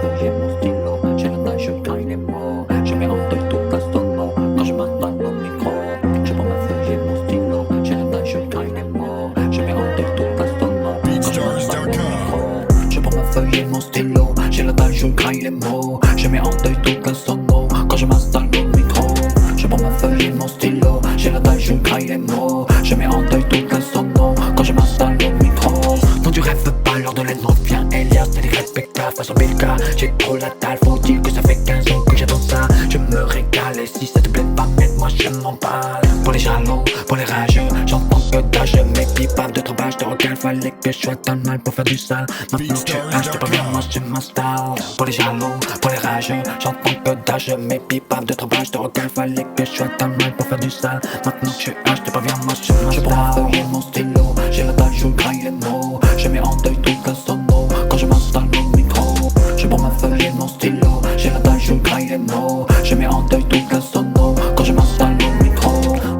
feuille et mon stylo, j'ai la taille, je caille les mots. Je mets en deuil toute la sono quand je m'installe au micro. Je prends ma feuille et mon stylo, j'ai la taille, je caille les mots. Je mets en deuil toute la sono quand je m'installe au micro. Je prends ma feuille et mon stylo, j'ai la taille, je caille les mots. Je mets en deuil toute la sono quand je m'installe au micro. Je prends ma feuille et mon stylo, j'ai la taille, je caille les mots. Je mets en deuil toute la sono quand je m'installe au micro. Non, tu rêves pas, l'heure de la nôtre vient Elias, t'es respectable façon Bilka. J'ai trop la dalle, faut dire que ça fait 15 ans que j'attends ça. Je me régale et si ça te plaît pas, moi je m'en parle. Pour les jaloux, pour les rageux, j'entends que d'âge. Mes pipes de trop bas, je te regarde, fallait que je sois dans le mal pour faire du sale. Maintenant que tu haches, t'es pas bien, moi je m'installe. Pour les jaloux, pour les rageux, j'entends que d'âge. Mes pipes de trop bas, je te regarde, fallait que je sois dans le mal pour faire du sale. Maintenant que tu haches, t'es pas bien, moi je m'installe. Je prends ma feuille et mon stylo, j'ai la dalle, je graille les mots. Je mets en deuil toute la sono quand je m'installe au micro. Je prends ma feuille et mon stylo, j'ai la dalle, je graille les mots. Je mets en deuil toute la sono quand je m'installe au micro.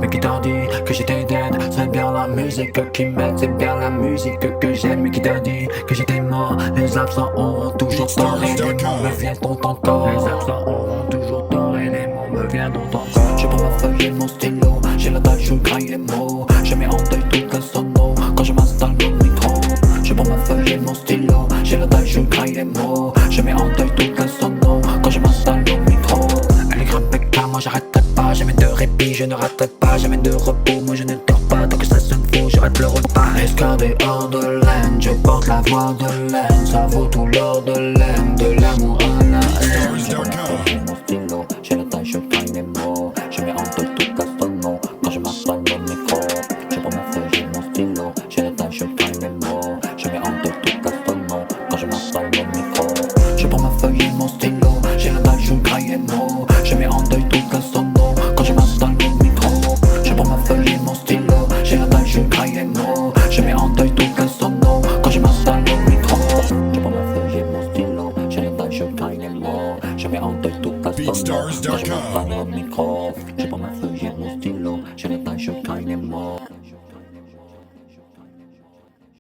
Mais qui t'a dit que j'étais dead? C'est bien la musique qui m'aide, c'est bien la musique que j'aime. Mais qui t'a dit que j'étais mort? Les absents auront toujours tort et les mots me viendront encore. Les absents auront toujours tort et les mots me viendront encore. Je prends ma feuille et mon stylo, j'ai la dalle, je graille les mots. Je mets en deuil toute la sono quand je m'installe au micro. Je prends ma feuille et mon stylo, j'ai la dalle, je graille les mots. Je mets en deuil toute la sono quand je m'installe au micro. Elle est grave moi j'arrêterai pas, jamais de répit, je ne raterai pas, jamais de repos, moi je ne dors pas, tant que ça sonne faux, je rate le repas. Escardé hors de laine, je porte la voix de laine, ça vaut tout l'or de laine, de l'amour à la haine. Je prends ma feuille et mon stylo, j'ai la taille, je caille les mots. Je mets en deuil toute la sono quand je m'installe au micro. Je prends ma feuille et mon stylo, j'ai la taille, je caille les mots. Je mets en deuil toute la sono quand je m'installe au micro. Je prends ma feuille et mon stylo, j'ai la dalle, je graille les mots. Je mets en deuil toute la sono quand je m'installe au micro. Je prends ma feuille et mon stylo, j'ai la dalle, je graille les mots. Je mets en deuil toute la sono quand je m'installe au micro. Je prends ma feuille et mon stylo, j'ai la dalle, je graille les mots. Je mets en deuil toute la sono quand je m'installe au micro. Je prends ma feuille et mon stylo,